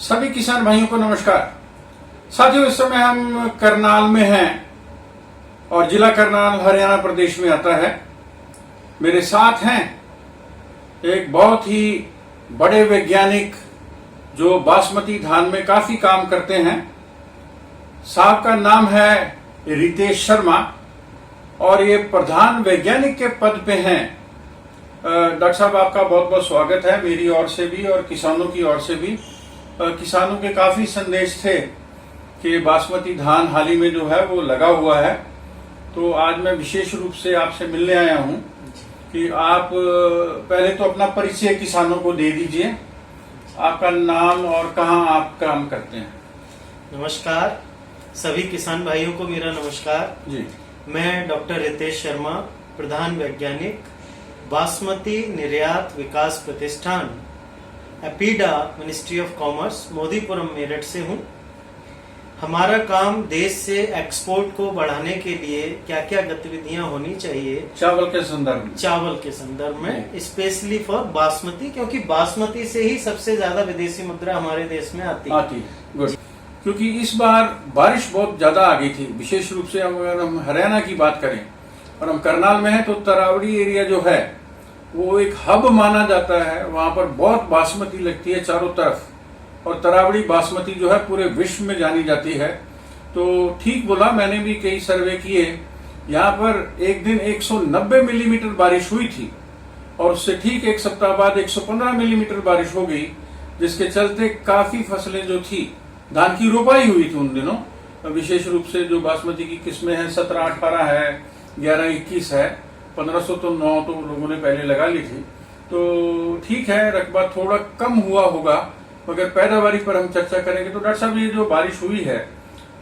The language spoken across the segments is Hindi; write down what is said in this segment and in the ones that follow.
सभी किसान भाइयों को नमस्कार। साथियों, इस समय हम करनाल में हैं और जिला करनाल हरियाणा प्रदेश में आता है। मेरे साथ हैं एक बहुत ही बड़े वैज्ञानिक जो बासमती धान में काफी काम करते हैं। साहब का नाम है रितेश शर्मा और ये प्रधान वैज्ञानिक के पद पे हैं। डॉक्टर साहब, आपका बहुत बहुत स्वागत है मेरी ओर से भी और किसानों की ओर से भी। किसानों के काफी संदेश थे कि बासमती धान हाल ही में जो है वो लगा हुआ है, तो आज मैं विशेष रूप से आपसे मिलने आया हूं कि आप पहले तो अपना परिचय किसानों को दे दीजिए, आपका नाम और कहां आप काम करते हैं। नमस्कार सभी किसान भाइयों को मेरा नमस्कार जी। मैं डॉक्टर रितेश शर्मा, प्रधान वैज्ञानिक, बासमती निर्यात विकास प्रतिष्ठान APEDA, ministry of commerce, Modipuram, Meerut से हूँ। हमारा काम देश से एक्सपोर्ट को बढ़ाने के लिए क्या क्या गतिविधियां होनी चाहिए चावल के संदर्भ में स्पेशली फॉर बासमती, क्योंकि बासमती से ही सबसे ज्यादा विदेशी मुद्रा हमारे देश में आती है। गुड। क्योंकि इस बार बारिश बहुत ज्यादा आ गई थी, विशेष रूप से अगर हम हरियाणा की बात करें और हम करनाल में हैं तो तरावड़ी एरिया जो है वो एक हब माना जाता है। वहां पर बहुत बासमती लगती है चारों तरफ, और तरावड़ी बासमती जो है पूरे विश्व में जानी जाती है। तो ठीक बोला, मैंने भी कई सर्वे किए। यहाँ पर एक दिन 190 मिलीमीटर बारिश हुई थी और उससे ठीक एक सप्ताह बाद 115 मिलीमीटर बारिश हो गई, जिसके चलते काफी फसलें जो थी, धान की रोपाई हुई थी उन दिनों। विशेष रूप से जो बासमती की किस्में हैं 17-18 है, 11-21 है, 1500 तो 9 तो लोगों ने पहले लगा ली थी। तो ठीक है, रकबा थोड़ा कम हुआ होगा, मगर पैदावारी पर हम चर्चा करेंगे। तो डॉक्टर साहब, ये जो बारिश हुई है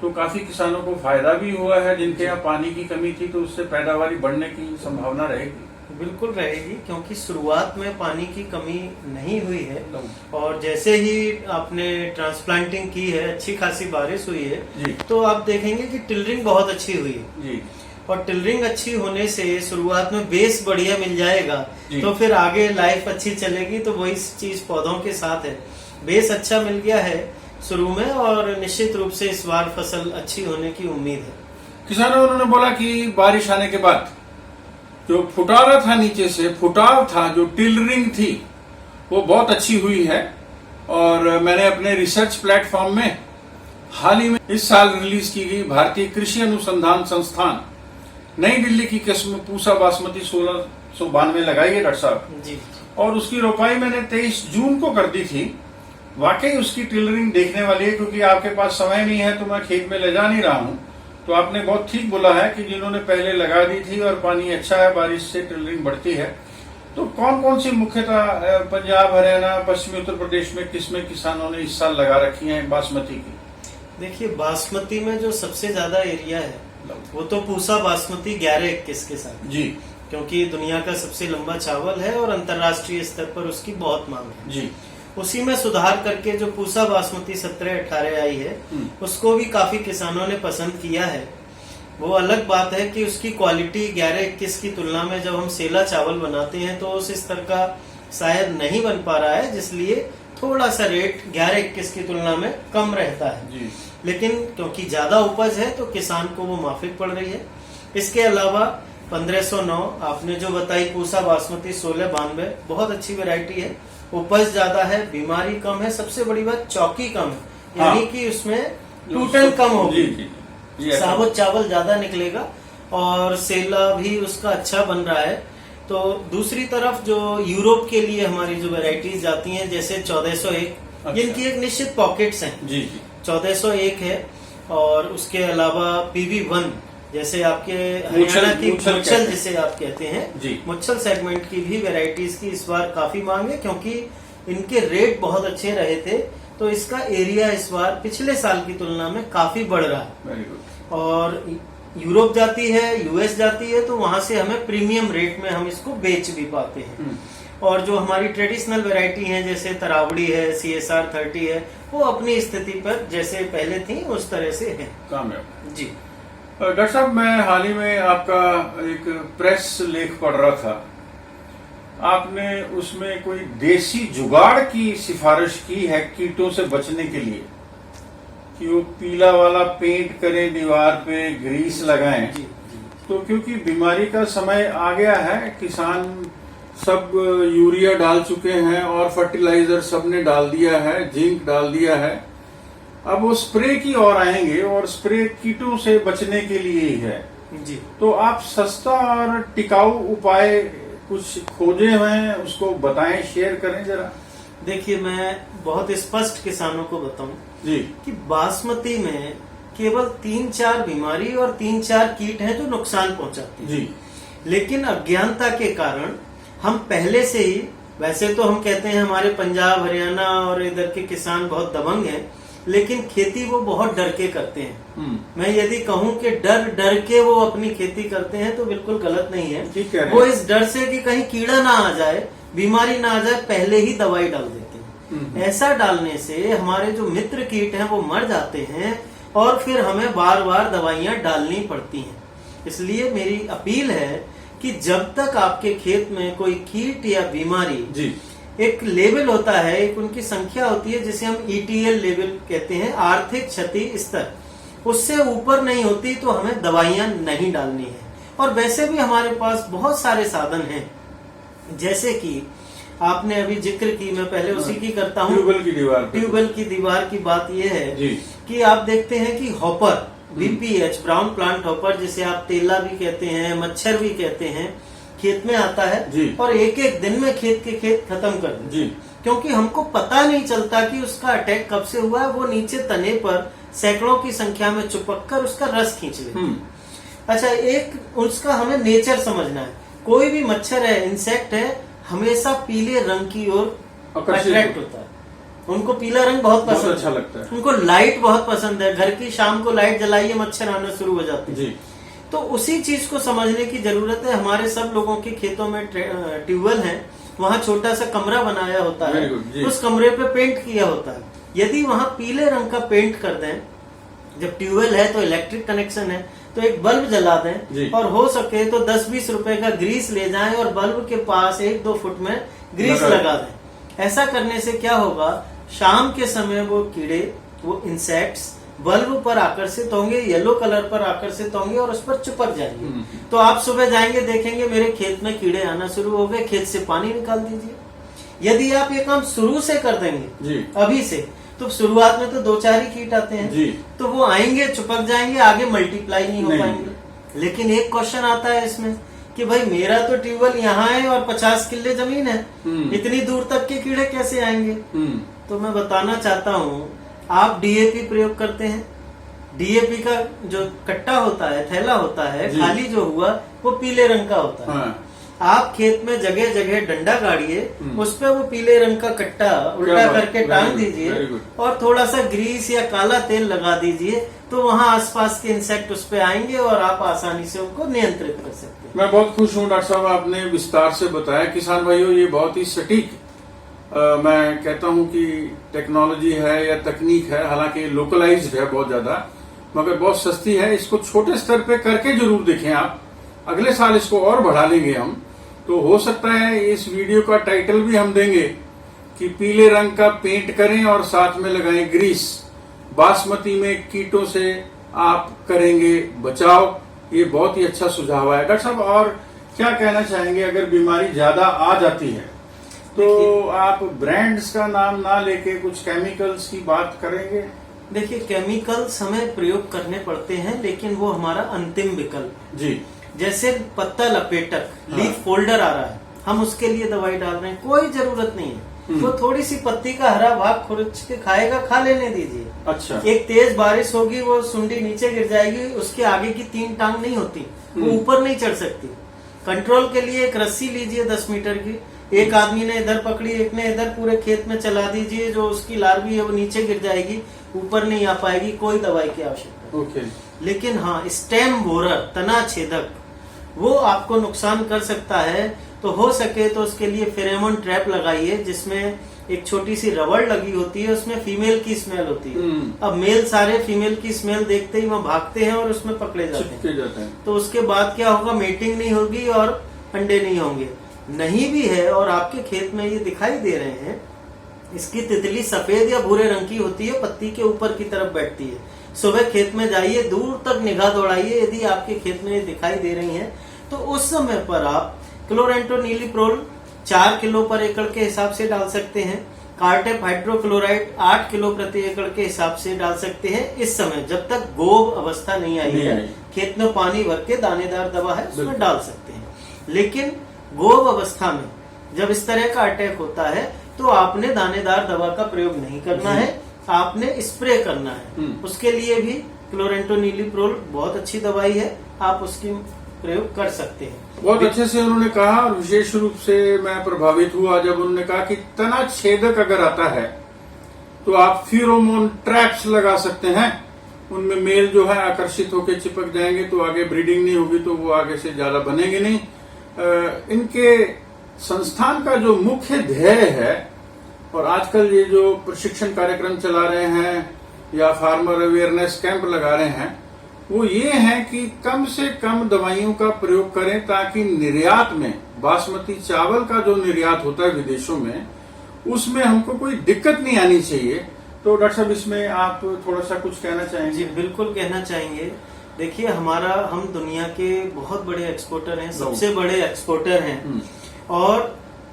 तो काफी किसानों को फायदा भी हुआ है। जिनके यहाँ पानी की कमी थी तो उससे पैदावारी बढ़ने की संभावना रहेगी। बिल्कुल रहेगी, क्योंकि शुरुआत में पानी की कमी नहीं हुई है और जैसे ही आपने ट्रांसप्लांटिंग की है, अच्छी खासी बारिश हुई है जी। तो आप देखेंगे कि टिलरिंग बहुत अच्छी हुई है जी। और टिलरिंग अच्छी होने से शुरुआत में बेस बढ़िया मिल जाएगा तो फिर आगे लाइफ अच्छी चलेगी। तो वही चीज पौधों के साथ है, बेस अच्छा मिल गया है शुरू में और निश्चित रूप से इस बार फसल अच्छी होने की उम्मीद है। किसानों उन्होंने बोला कि बारिश आने के बाद जो फुटारा था, नीचे से फुटाव था, जो टिलरिंग थी वो बहुत अच्छी हुई है। और मैंने अपने रिसर्च प्लेटफॉर्म में हाल ही में इस साल रिलीज की गई भारतीय कृषि अनुसंधान संस्थान नई दिल्ली की किस्म पूसा बासमती 1692 लगाई है डॉक्टर साहब जी, और उसकी रोपाई मैंने 23 जून को कर दी थी। वाकई उसकी टिलरिंग देखने वाली है, क्योंकि आपके पास समय नहीं है तो मैं खेत में ले जा नहीं रहा हूँ। तो आपने बहुत ठीक बोला है कि जिन्होंने पहले लगा दी थी और पानी अच्छा है, बारिश से टिलरिंग बढ़ती है। तो कौन कौन सी मुख्यतः पंजाब, हरियाणा, पश्चिमी उत्तर प्रदेश में किस्में किसानों ने इस साल लगा रखी हैं बासमती की? देखिए, बासमती में जो सबसे ज्यादा एरिया है वो तो पूसा बासमती 11-21 के साथ जी, क्योंकि दुनिया का सबसे लंबा चावल है और अंतर्राष्ट्रीय स्तर पर उसकी बहुत मांग है जी। उसी में सुधार करके जो पूसा बासमती 17-18 आई है उसको भी काफी किसानों ने पसंद किया है। वो अलग बात है कि उसकी क्वालिटी 11-21 की तुलना में जब हम सेला चावल बनाते हैं तो उस स्तर का शायद नहीं बन पा रहा है, जिसलिए थोड़ा सा रेट 11-21 की तुलना में कम रहता है जी। लेकिन क्योंकि ज्यादा उपज है तो किसान को वो माफिक पड़ रही है। इसके अलावा 1509 आपने जो बताई पूसा बासमती 1692 बहुत अच्छी वैरायटी है, उपज ज्यादा है, बीमारी कम है, सबसे बड़ी बात चौकी कम है, यानी कि उसमें टूटन कम होगी, साबुत चावल ज्यादा निकलेगा और सेला भी उसका अच्छा बन रहा है। तो दूसरी तरफ जो यूरोप के लिए हमारी जो वैरायटीज जाती हैं जैसे 1401 जिनकी एक निश्चित पॉकेट्स हैं जी। 1401 है और उसके अलावा PV1 जैसे आपके हरियाणा की मुच्छल जिसे आप कहते हैं, मुच्छल सेगमेंट की भी वैरायटीज की इस बार काफी मांग है, क्योंकि इनके रेट बहुत अच्छे रहे थे तो इसका एरिया इस बार पिछले साल की तुलना में काफी बढ़ रहा है। Very good. और यूरोप जाती है, US जाती है, तो वहां से हमें प्रीमियम रेट में हम इसको बेच भी पाते हैं। और जो हमारी ट्रेडिशनल वैरायटी है जैसे तरावड़ी है, CSR 30 है, वो अपनी स्थिति पर जैसे पहले थी उस तरह से है कामयाब। जी। डॉक्टर साहब, मैं हाल ही में आपका एक प्रेस लेख पढ़ रहा था आपने उसमें कोई देसी जुगाड़ की सिफारिश की है कीटों से बचने के लिए, कि वो पीला वाला पेंट करें, दीवार पे ग्रीस लगाएं? जी, तो क्योंकि बीमारी का समय आ गया है, किसान सब यूरिया डाल चुके हैं और फर्टिलाइजर सबने डाल दिया है, जिंक डाल दिया है। अब वो स्प्रे की ओर आएंगे और स्प्रे कीटों से बचने के लिए ही है। जी। तो आप सस्ता और टिकाऊ उपाय कुछ खोजे हैं, उसको बताएं, शेयर करें जरा। देखिए, मैं बहुत स्पष्ट किसानों को बताऊं जी कि बासमती में केवल 3-4 बीमारी और 3-4 कीट हैं जो नुकसान पहुंचाते हैं। जी लेकिन अज्ञानता के कारण हम पहले से ही, वैसे तो हम कहते हैं हमारे पंजाब, हरियाणा और इधर के किसान बहुत दबंग हैं, लेकिन खेती वो बहुत डर के करते हैं। मैं यदि कहूं कि डर डर के वो अपनी खेती करते हैं तो बिल्कुल गलत नहीं है। ठीक है। वो इस डर से कि कहीं कीड़ा ना आ जाए, बीमारी ना आ जाए, पहले ही दवाई डाल देते हैं। ऐसा डालने से हमारे जो मित्र कीट हैं वो मर जाते हैं और फिर हमें बार बार दवाइयां डालनी पड़ती हैं। इसलिए मेरी अपील है कि जब तक आपके खेत में कोई कीट या बीमारी, जी एक लेवल होता है, एक उनकी संख्या होती है जिसे हम ETL लेवल कहते हैं, आर्थिक क्षति स्तर, उससे ऊपर नहीं होती तो हमें दवाइयां नहीं डालनी है। और वैसे भी हमारे पास बहुत सारे साधन हैं, जैसे कि आपने अभी जिक्र की, मैं पहले उसी की करता हूँ। ट्यूबवेल की दीवार की बात यह है जी कि आप देखते हैं कि hopper, BPH, brown plant hopper, जिसे आप तेला भी कहते हैं, मच्छर भी कहते हैं, खेत में आता है और एक एक दिन में खेत खत्म कर दे। जी क्योंकि हमको पता नहीं चलता कि उसका अटैक कब से हुआ है। वो नीचे तने पर सैकड़ों की संख्या में चिपक कर उसका रस खींच लेते हैं। अच्छा, एक उसका हमें नेचर समझना है। कोई भी मच्छर है, इंसेक्ट है, हमेशा पीले रंग की ओर अट्रैक्ट होता है। उनको पीला रंग बहुत पसंद, अच्छा लगता है। उनको लाइट बहुत पसंद है। घर की शाम को लाइट जलाइए, मच्छर आना शुरू हो जाते हैं। जी तो उसी चीज को समझने की जरूरत है। हमारे सब लोगों के खेतों में ट्यूबवेल है, वहाँ छोटा सा कमरा बनाया होता है, उस कमरे पे पेंट किया होता है। यदि वहाँ पीले रंग का पेंट कर दें, जब ट्यूबवेल है तो इलेक्ट्रिक कनेक्शन है, तो एक बल्ब जला दें और हो सके तो 10-20 रुपए का ग्रीस ले जाएं और बल्ब के पास 1-2 फुट में ग्रीस लगा दें। ऐसा करने से क्या होगा, शाम के समय वो कीड़े, वो इंसेक्ट्स बल्ब पर आकर्षित होंगे, येलो कलर पर आकर्षित होंगे और उस पर चिपक जाएंगे। तो आप सुबह जाएंगे, देखेंगे मेरे खेत में कीड़े आना शुरू हो गए, खेत से पानी निकाल दीजिए। यदि आप ये काम शुरू से कर देंगे अभी से, तो शुरुआत में तो 2-4 ही कीट आते हैं, तो वो आएंगे, चिपक जाएंगे, आगे मल्टीप्लाई नहीं हो पाएंगे। लेकिन एक क्वेश्चन आता है इसमें कि भाई मेरा तो ट्यूबवेल यहाँ है और 50 किल्ले जमीन है, इतनी दूर तक के कीड़े कैसे आएंगे? तो मैं बताना चाहता हूँ, आप DAP प्रयोग करते हैं। DAP का जो कट्टा होता है, थैला होता है, खाली जो हुआ, वो पीले रंग का होता है। आप खेत में जगह जगह डंडा गाड़िए, उस पे वो पीले रंग का कट्टा उल्टा करके टांग दीजिए और थोड़ा सा ग्रीस या काला तेल लगा दीजिए, तो वहाँ आसपास के इंसेक्ट उस पे आएंगे और आप आसानी से उनको नियंत्रित कर सकते हैं। मैं बहुत खुश हूँ डॉक्टर साहब, आपने विस्तार से बताया। किसान भाइयों, ये बहुत ही सटीक मैं कहता हूँ कि टेक्नोलॉजी है या तकनीक है, हालांकि लोकलाइज्ड है बहुत ज्यादा, मगर बहुत सस्ती है। इसको छोटे स्तर पे करके जरूर देखें आप। अगले साल इसको और बढ़ा लेंगे हम, तो हो सकता है इस वीडियो का टाइटल भी हम देंगे कि पीले रंग का पेंट करें और साथ में लगाएं ग्रीस। बासमती में कीटों से आप करेंगे बचाव। ये बहुत ही अच्छा सुझाव है। डॉक्टर साहब, और क्या कहना चाहेंगे अगर बीमारी ज्यादा आ जाती है तो आप ब्रांड्स का नाम ना लेके कुछ केमिकल्स की बात करेंगे? देखिए, केमिकल्स हमें प्रयोग करने पड़ते हैं, लेकिन वो हमारा अंतिम विकल्प। जी, जैसे पत्ता लपेटक, लीफ फोल्डर आ रहा है, हम उसके लिए दवाई डाल रहे हैं, कोई जरूरत नहीं है। वो थोड़ी सी पत्ती का हरा भाग खुरच के खाएगा, खा लेने दीजिए। अच्छा। एक तेज बारिश होगी, वो सुंडी नीचे गिर जाएगी, उसके आगे की 3 टांग नहीं होती, वो ऊपर नहीं चढ़ सकती। कंट्रोल के लिए एक रस्सी लीजिए 10 मीटर की, एक आदमी ने इधर पकड़ी, एक ने इधर, पूरे खेत में चला दीजिए, जो उसकी लार्वी है वो नीचे गिर जाएगी, ऊपर नहीं आ पाएगी, कोई दवाई की आवश्यकता नहीं। लेकिन हाँ, स्टेम बोरर, तना छेदक, वो आपको नुकसान कर सकता है। तो हो सके तो उसके लिए फेरोमोन ट्रैप लगाइए, जिसमें एक छोटी सी रबड़ लगी होती है, उसमें फीमेल की स्मेल होती है। अब मेल सारे फीमेल की स्मेल देखते ही वहाँ भागते हैं और उसमें पकड़े जाते हैं। तो उसके बाद क्या होगा, मेटिंग नहीं होगी और अंडे नहीं होंगे। नहीं भी है और आपके खेत में ये दिखाई दे रहे हैं, इसकी तितली सफेद या भूरे रंग की होती है, पत्ती के ऊपर की तरफ बैठती है। सुबह खेत में जाइए, दूर तक निगाह दौड़ाइए, यदि आपके खेत में ये दिखाई दे रही हैं तो उस समय पर आप क्लोरेंटोनिलीप्रोल 4 किलो पर एकड़ के हिसाब से डाल सकते हैं। कार्टेप हाइड्रोक्लोराइड 8 किलो प्रति एकड़ के हिसाब से डाल सकते हैं इस समय, जब तक गोब अवस्था नहीं आई है। खेत में पानी भर के दानेदार दवा है उसमें डाल सकते हैं, लेकिन गोब अवस्था में जब इस तरह का अटैक होता है तो आपने दानेदार दवा का प्रयोग नहीं करना है, आपने स्प्रे करना है। उसके लिए भी क्लोरेंटोनिलीप्रोल बहुत अच्छी दवाई है, आप उसकी प्रयोग कर सकते हैं। बहुत अच्छे से उन्होंने कहा और विशेष रूप से मैं प्रभावित हुआ जब उन्होंने कहा कि तना छेदक अगर आता है तो आप फिरोमोन ट्रैप्स लगा सकते हैं, उनमें मेल जो है आकर्षित होकर चिपक जाएंगे तो आगे ब्रीडिंग नहीं होगी, तो वो आगे से ज्यादा बनेंगे नहीं। इनके संस्थान का जो मुख्य ध्येय है, और आजकल ये जो प्रशिक्षण कार्यक्रम चला रहे हैं या फार्मर अवेयरनेस कैंप लगा रहे हैं, वो ये है कि कम से कम दवाइयों का प्रयोग करें ताकि निर्यात में बासमती चावल का जो निर्यात होता है विदेशों में, उसमें हमको कोई दिक्कत नहीं आनी चाहिए। तो डॉक्टर साहब इसमें आप थोड़ा सा कुछ कहना चाहेंगे? जी बिल्कुल कहना चाहेंगे। देखिए हम दुनिया के बहुत बड़े एक्सपोर्टर हैं, सबसे बड़े एक्सपोर्टर हैं, और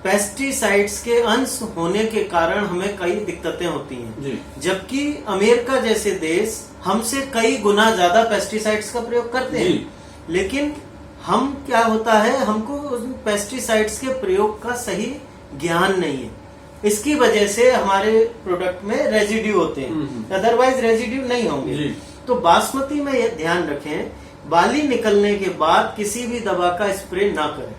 पेस्टिसाइड्स के अंश होने के कारण हमें कई दिक्कतें होती हैं, जबकि अमेरिका जैसे देश हमसे कई गुना ज्यादा पेस्टिसाइड्स का प्रयोग करते हैं। लेकिन हम क्या होता है, हमको उन पेस्टिसाइड्स के प्रयोग का सही ज्ञान नहीं है, इसकी वजह से हमारे प्रोडक्ट में रेजिड्यू होते हैं, अदरवाइज रेजिड्यू नहीं होंगे। तो बासमती में यह ध्यान रखें, बाली निकलने के बाद किसी भी दवा का स्प्रे ना करें,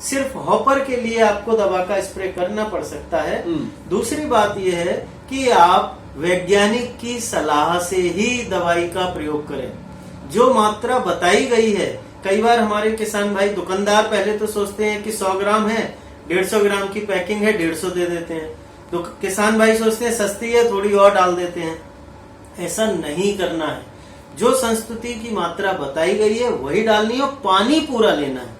सिर्फ हॉपर के लिए आपको दवा का स्प्रे करना पड़ सकता है। दूसरी बात यह है कि आप वैज्ञानिक की सलाह से ही दवाई का प्रयोग करें, जो मात्रा बताई गई है। कई बार हमारे किसान भाई दुकानदार पहले तो सोचते हैं कि 100 ग्राम है, 150 ग्राम की पैकिंग है, 150 दे देते हैं, तो किसान भाई सोचते हैं सस्ती है, थोड़ी और डाल देते हैं। ऐसा नहीं करना है, जो संस्तुति की मात्रा बताई गई है वही डालनी है, और पानी पूरा लेना है।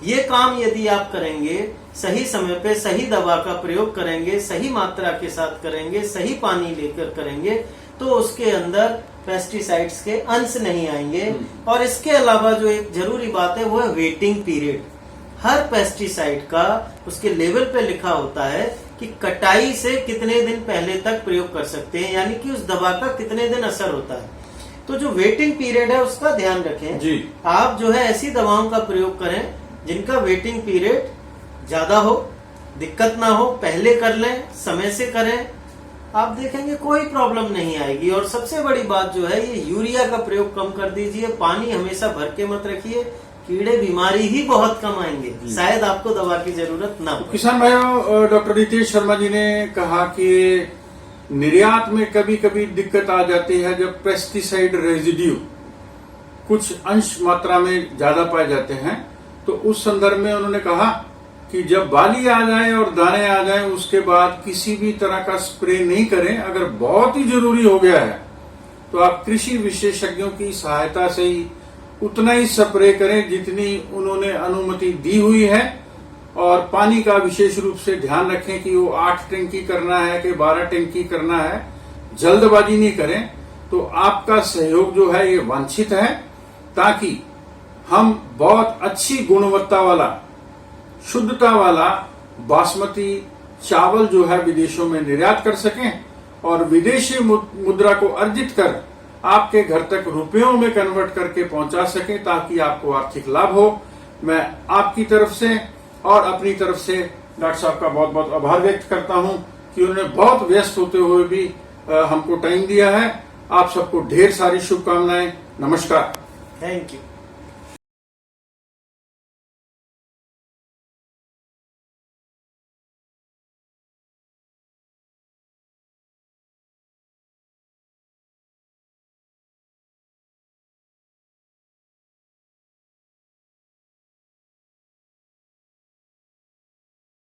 ये काम यदि आप करेंगे, सही समय पे सही दवा का प्रयोग करेंगे, सही मात्रा के साथ करेंगे, सही पानी लेकर करेंगे, तो उसके अंदर पेस्टिसाइड्स के अंश नहीं आएंगे। और इसके अलावा जो एक जरूरी बात है वो है वेटिंग पीरियड। हर पेस्टिसाइड का उसके लेवल पे लिखा होता है कि कटाई से कितने दिन पहले तक प्रयोग कर सकते हैं, यानी कि उस दवा का कितने दिन असर होता है। तो जो वेटिंग पीरियड है उसका ध्यान रखें जी। आप जो है ऐसी दवाओं का प्रयोग करें जिनका वेटिंग पीरियड ज्यादा हो, दिक्कत ना हो, पहले कर लें, समय से करें, आप देखेंगे कोई प्रॉब्लम नहीं आएगी। और सबसे बड़ी बात जो है, ये यूरिया का प्रयोग कम कर दीजिए, पानी हमेशा भर के मत रखिए, कीड़े बीमारी ही बहुत कम आएंगे, शायद आपको दवा की जरूरत ना हो। किसान भाइयों, डॉक्टर रितेश शर्मा जी ने कहा कि निर्यात में कभी कभी दिक्कत आ जाती है जब पेस्टिसाइड रेजिड्यू कुछ अंश मात्रा में ज्यादा पाए जाते हैं। तो उस संदर्भ में उन्होंने कहा कि जब बाली आ जाए और दाने आ जाए उसके बाद किसी भी तरह का स्प्रे नहीं करें। अगर बहुत ही जरूरी हो गया है तो आप कृषि विशेषज्ञों की सहायता से ही उतना ही स्प्रे करें जितनी उन्होंने अनुमति दी हुई है। और पानी का विशेष रूप से ध्यान रखें कि वो 8 टंकी करना है कि 12 टंकी करना है, जल्दबाजी नहीं करें। तो आपका सहयोग जो है ये वांछित है, ताकि हम बहुत अच्छी गुणवत्ता वाला, शुद्धता वाला बासमती चावल जो है विदेशों में निर्यात कर सकें और विदेशी मुद्रा को अर्जित कर आपके घर तक रुपयों में कन्वर्ट करके पहुंचा सकें, ताकि आपको आर्थिक लाभ हो। मैं आपकी तरफ से और अपनी तरफ से डॉक्टर साहब का बहुत बहुत आभार व्यक्त करता हूं कि उन्होंने बहुत व्यस्त होते हुए भी हमको टाइम दिया है। आप सबको ढेर सारी शुभकामनाएं। नमस्कार। Thank you.